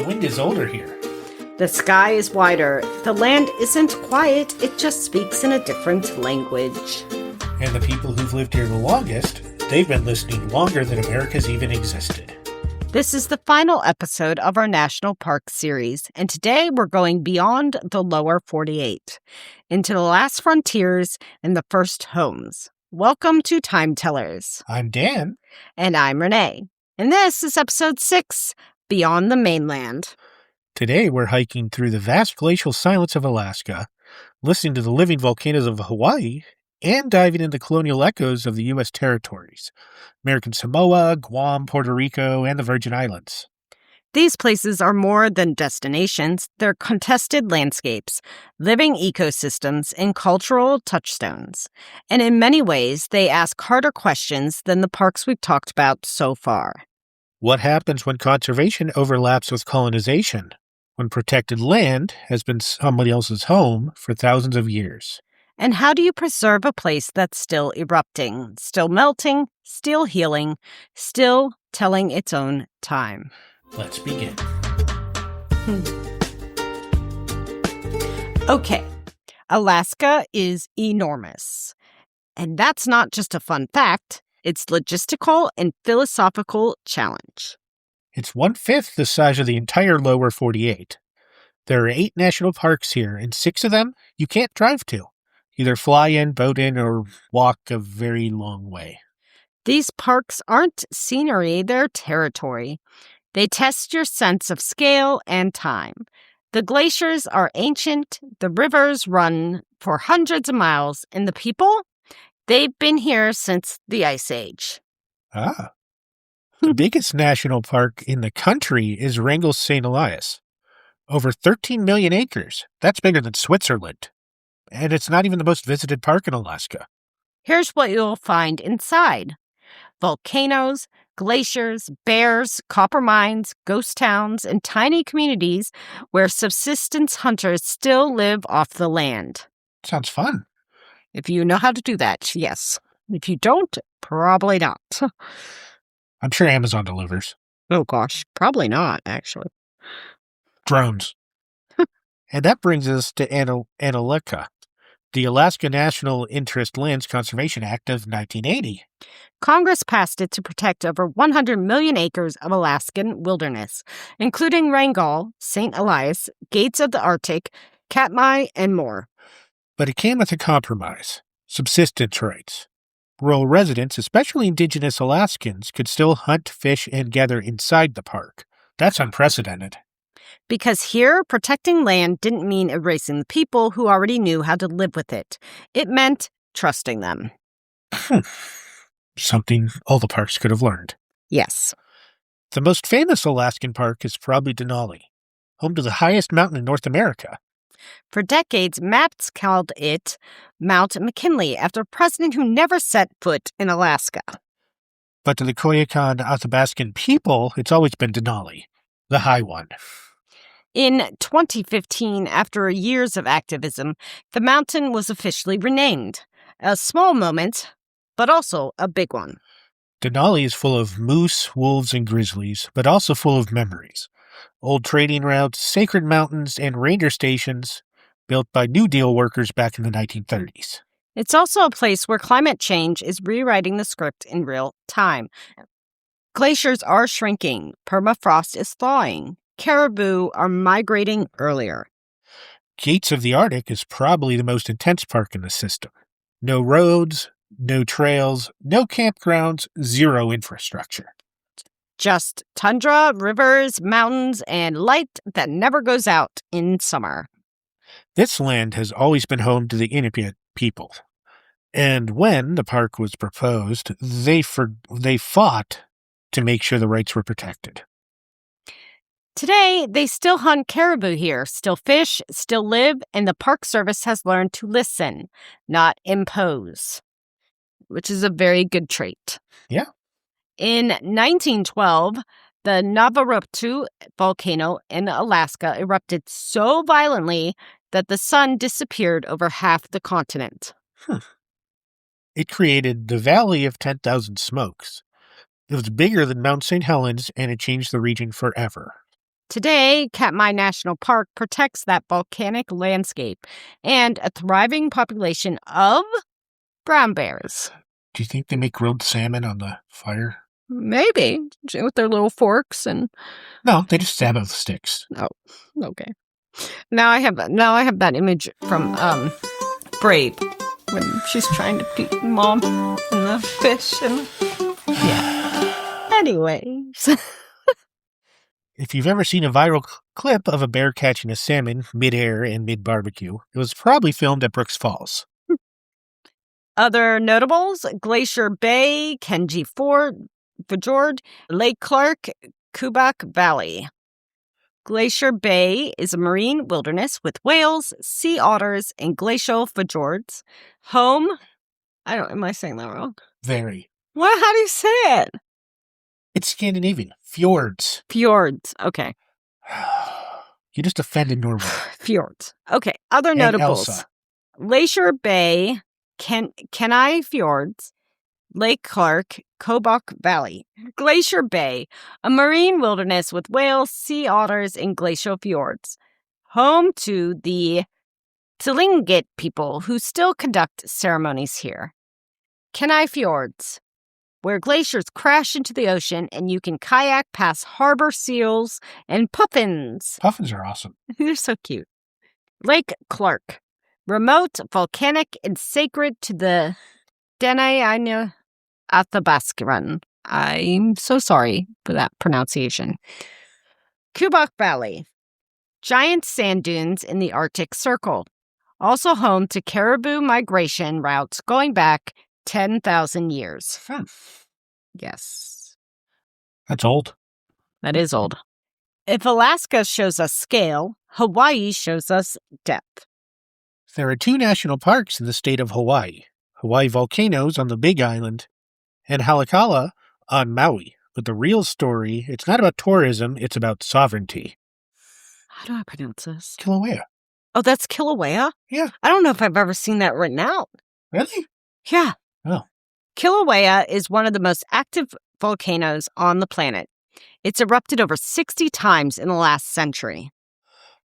The wind is older here. The sky is wider. The land isn't quiet, it just speaks in a different language. And the people who've lived here the longest, they've been listening longer than America's even existed. This is the final episode of our National Park series, and today we're going beyond the lower 48, into the last frontiers and the first homes. Welcome to Time Tellers. I'm Dan. And I'm Renee. And this is episode 6, Beyond the Mainland. Today we're hiking through the vast glacial silence of Alaska, listening to the living volcanoes of Hawaii, and diving into colonial echoes of the U.S. territories, American Samoa, Guam, Puerto Rico, and the Virgin Islands. These places are more than destinations. They're contested landscapes, living ecosystems, and cultural touchstones. And in many ways, they ask harder questions than the parks we've talked about so far. What happens when conservation overlaps with colonization? When protected land has been somebody else's home for thousands of years? And how do you preserve a place that's still erupting, still melting, still healing, still telling its own time? Let's begin. Okay, Alaska is enormous. And that's not just a fun fact, it's logistical and philosophical challenge. It's 1/5 the size of the entire lower 48. There are 8 national parks here, and 6 of them you can't drive to. Either fly in, boat in, or walk a very long way. These parks aren't scenery, they're territory. They test your sense of scale and time. The glaciers are ancient, the rivers run for hundreds of miles, and the people, they've been here since the Ice Age. Ah. The biggest national park in the country is Wrangell St. Elias. Over 13 million acres. That's bigger than Switzerland. And it's not even the most visited park in Alaska. Here's what you'll find inside. Volcanoes, glaciers, bears, copper mines, ghost towns, and tiny communities where subsistence hunters still live off the land. Sounds fun. If you know how to do that, yes. If you don't, probably not. I'm sure Amazon delivers. Oh gosh, probably not, actually. Drones. And that brings us to Analeka, the Alaska National Interest Lands Conservation Act of 1980. Congress passed it to protect over 100 million acres of Alaskan wilderness, including Wrangell, St. Elias, Gates of the Arctic, Katmai, and more. But it came with a compromise: subsistence rights. Rural residents, especially indigenous Alaskans, could still hunt, fish, and gather inside the park. That's unprecedented. Because here, protecting land didn't mean erasing the people who already knew how to live with it. It meant trusting them. Something all the parks could have learned. Yes. The most famous Alaskan park is probably Denali, home to the highest mountain in North America. For decades, maps called it Mount McKinley, after a president who never set foot in Alaska. But to the Koyukon Athabaskan people, it's always been Denali, the high one. In 2015, after years of activism, the mountain was officially renamed. A small moment, but also a big one. Denali is full of moose, wolves, and grizzlies, but also full of memories. Old trading routes, sacred mountains, and ranger stations built by New Deal workers back in the 1930s. It's also a place where climate change is rewriting the script in real time. Glaciers are shrinking, permafrost is thawing, caribou are migrating earlier. Gates of the Arctic is probably the most intense park in the system. No roads, no trails, no campgrounds, zero infrastructure. Just tundra, rivers, mountains, and light that never goes out in summer. This land has always been home to the Inupiat people. And when the park was proposed, they fought to make sure the rights were protected. Today, they still hunt caribou here, still fish, still live, and the Park Service has learned to listen, not impose, which is a very good trait. Yeah. In 1912, the Navaruptu volcano in Alaska erupted so violently that the sun disappeared over half the continent. It created the Valley of 10,000 Smokes. It was bigger than Mount St. Helens, and it changed the region forever. Today, Katmai National Park protects that volcanic landscape and a thriving population of brown bears. Do you think they make grilled salmon on the fire? Maybe, with their little forks and... No, they just stab it with sticks. Oh, okay. Now I have that image from Brave when she's trying to beat Mom and the fish and... Yeah. Anyways... If you've ever seen a viral clip of a bear catching a salmon mid-air and mid-barbecue, it was probably filmed at Brooks Falls. Other notables, Glacier Bay, Kenji Fjord, Lake Clark, Kubak Valley. Glacier Bay is a marine wilderness with whales, sea otters, and glacial fjords. Home, am I saying that wrong? Very. What? How do you say it? It's Scandinavian. Fjords. Fjords. Okay. You just offended Norway. Fjords. Okay. Other And notables. Elsa. Glacier Bay, Kenai Fjords, Lake Clark, Kobuk Valley. Glacier Bay, a marine wilderness with whales, sea otters, and glacial fjords. Home to the Tlingit people who still conduct ceremonies here. Kenai Fjords, where glaciers crash into the ocean and you can kayak past harbor seals and puffins. Puffins are awesome. They're so cute. Lake Clark, remote, volcanic, and sacred to the Dena'ina Athabascan. I'm so sorry for that pronunciation. Kubuk Valley, giant sand dunes in the Arctic Circle. Also home to caribou migration routes going back 10,000 years. Yes. That's old. That is old. If Alaska shows us scale, Hawaii shows us depth. There are 2 national parks in the state of Hawaii. Hawaii Volcanoes on the Big Island and Haleakala on Maui. But the real story, it's not about tourism, it's about sovereignty. How do I pronounce this? Kilauea. Oh, that's Kilauea? Yeah. I don't know if I've ever seen that written out. Really? Yeah. Oh. Kilauea is one of the most active volcanoes on the planet. It's erupted over 60 times in the last century.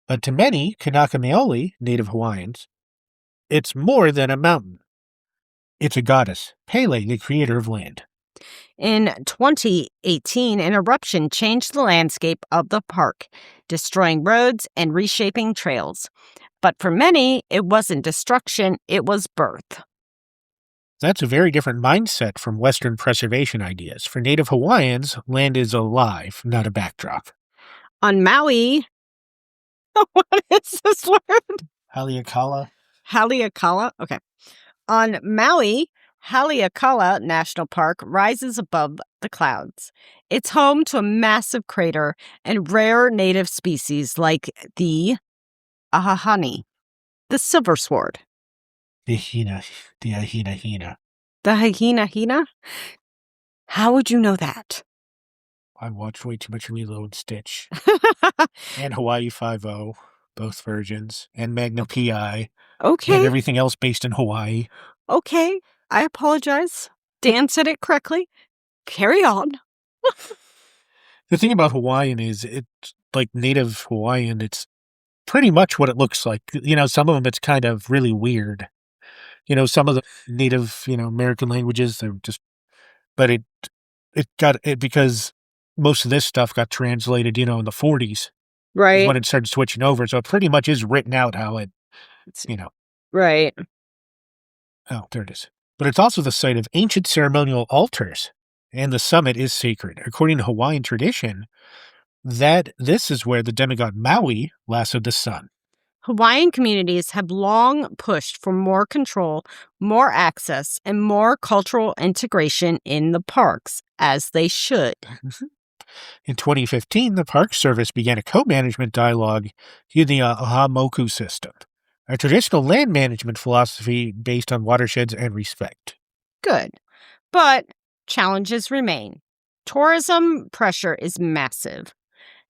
But to many Kanaka Maoli, native Hawaiians, it's more than a mountain. It's a goddess, Pele, the creator of land. In 2018, an eruption changed the landscape of the park, destroying roads and reshaping trails. But for many, it wasn't destruction, it was birth. That's a very different mindset from Western preservation ideas. For native Hawaiians, land is alive, not a backdrop. On Maui, what is this word? Haleakala. Haleakala? Okay. On Maui, Haleakala National Park rises above the clouds. It's home to a massive crater and rare native species like the ahahani, the silver sword. The hina. The hyena? How would you know that? I watched way too much Lilo and Stitch. And Hawaii Five-0, both versions. And Magna P.I. Okay. And everything else based in Hawaii. Okay. I apologize. Dan said it correctly. Carry on. The thing about Hawaiian is it's like native Hawaiian, it's pretty much what it looks like. Some of them it's kind of really weird. Some of the native, American languages, they're just, but it got it because most of this stuff got translated, in the 40s. Right. When it started switching over. So it pretty much is written out how it, Right. Oh, there it is. But it's also the site of ancient ceremonial altars, and the summit is sacred. According to Hawaiian tradition, this is where the demigod Maui lassoed the sun. Hawaiian communities have long pushed for more control, more access, and more cultural integration in the parks, as they should. In 2015, the Park Service began a co-management dialogue using the Ahamoku system, a traditional land management philosophy based on watersheds and respect. Good. But challenges remain. Tourism pressure is massive,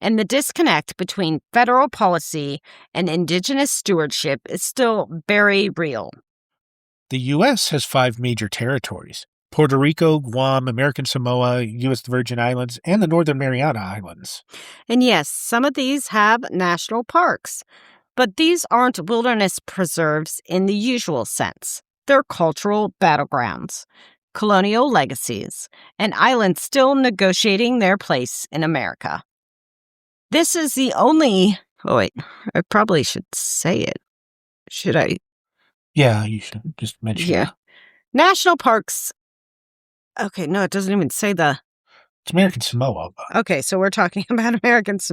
and the disconnect between federal policy and indigenous stewardship is still very real. The U.S. has 5 major territories. Puerto Rico, Guam, American Samoa, U.S. Virgin Islands, and the Northern Mariana Islands. And yes, some of these have national parks, but these aren't wilderness preserves in the usual sense. They're cultural battlegrounds, colonial legacies, and islands still negotiating their place in America. This is the only... Oh, wait, I probably should say it. Should I? Yeah, you should just mention it. National parks... Okay, no, it doesn't even say the... It's American Samoa. But Okay, so we're talking about Americans.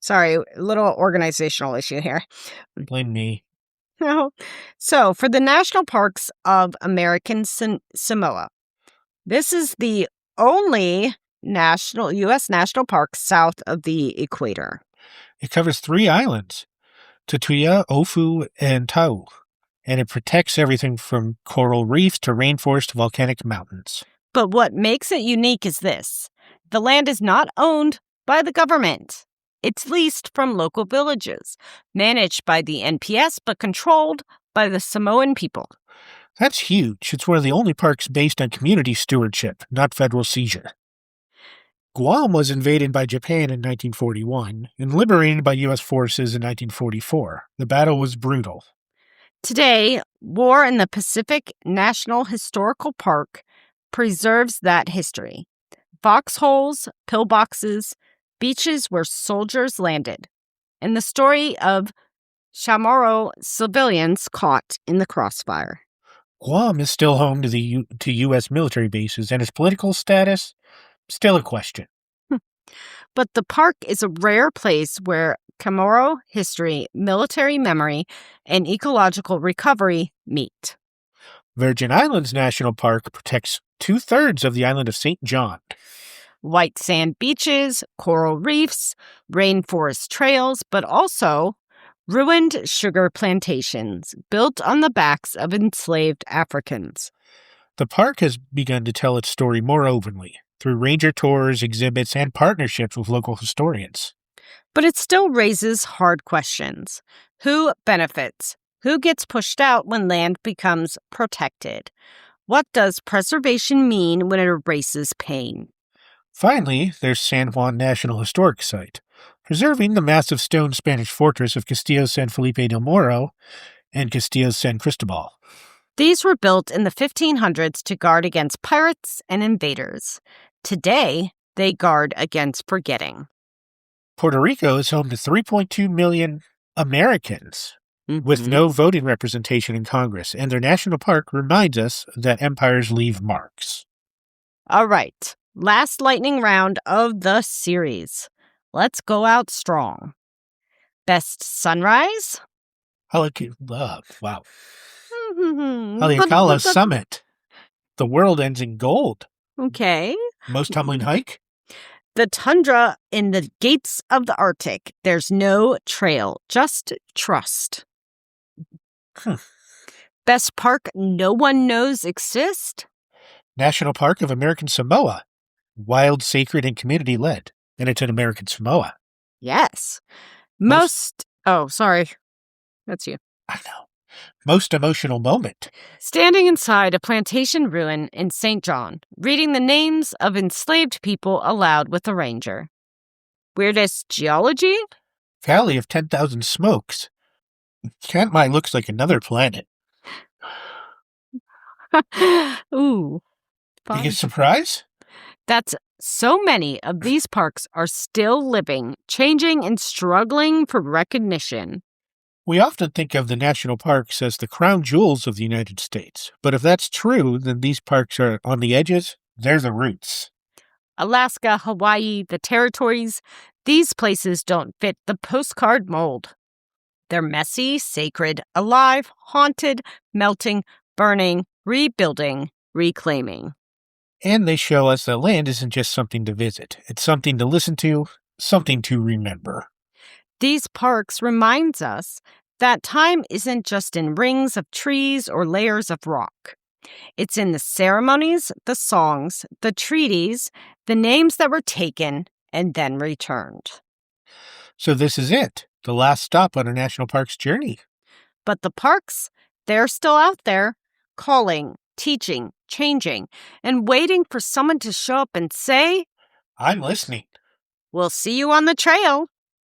Sorry, little organizational issue here. blame me. No. So, for the national parks of American Samoa, this is the only U.S. national park south of the equator. It covers 3 islands, Tutuia, Ofu, and Tau, and it protects everything from coral reefs to rainforest to volcanic mountains. But what makes it unique is this. The land is not owned by the government. It's leased from local villages, managed by the NPS but controlled by the Samoan people. That's huge. It's one of the only parks based on community stewardship, not federal seizure. Guam was invaded by Japan in 1941 and liberated by U.S. forces in 1944. The battle was brutal. Today, War in the Pacific National Historical Park preserves that history. Foxholes, pillboxes, beaches where soldiers landed, and the story of Chamorro civilians caught in the crossfire. Guam is still home to U.S. military bases, and its political status, still a question. But the park is a rare place where Chamorro history, military memory, and ecological recovery meet. Virgin Islands National Park protects 2/3 of the island of St. John. White sand beaches, coral reefs, rainforest trails, but also ruined sugar plantations built on the backs of enslaved Africans. The park has begun to tell its story more openly through ranger tours, exhibits, and partnerships with local historians. But it still raises hard questions. Who benefits? Who gets pushed out when land becomes protected? What does preservation mean when it erases pain? Finally, there's San Juan National Historic Site, preserving the massive stone Spanish fortress of Castillo San Felipe del Moro and Castillo San Cristobal. These were built in the 1500s to guard against pirates and invaders. Today, they guard against forgetting. Puerto Rico is home to 3.2 million Americans with no voting representation in Congress, and their national park reminds us that empires leave marks. All right, last lightning round of the series. Let's go out strong. Best sunrise? Wow. Haleakala Summit. The world ends in gold. Okay. Most tumbling hike? The tundra in the gates of the Arctic. There's no trail, just trust. Best park no one knows exist? National Park of American Samoa. Wild, sacred, and community-led. And it's in American Samoa. Yes. Oh, sorry. That's you. I know. Most emotional moment. Standing inside a plantation ruin in St. John, reading the names of enslaved people aloud with a ranger. Weirdest geology? Valley of 10,000 Smokes. Katmai looks like another planet. Ooh. Fun. Biggest surprise? That's so many of these parks are still living, changing, and struggling for recognition. We often think of the national parks as the crown jewels of the United States. But if that's true, then these parks are on the edges. They're the roots. Alaska, Hawaii, the territories, these places don't fit the postcard mold. They're messy, sacred, alive, haunted, melting, burning, rebuilding, reclaiming. And they show us that land isn't just something to visit. It's something to listen to, something to remember. These parks reminds us that time isn't just in rings of trees or layers of rock. It's in the ceremonies, the songs, the treaties, the names that were taken and then returned. So this is it, the last stop on our national parks journey. But the parks, they're still out there, calling, teaching, changing, and waiting for someone to show up and say, I'm listening. "We'll see you on the trail."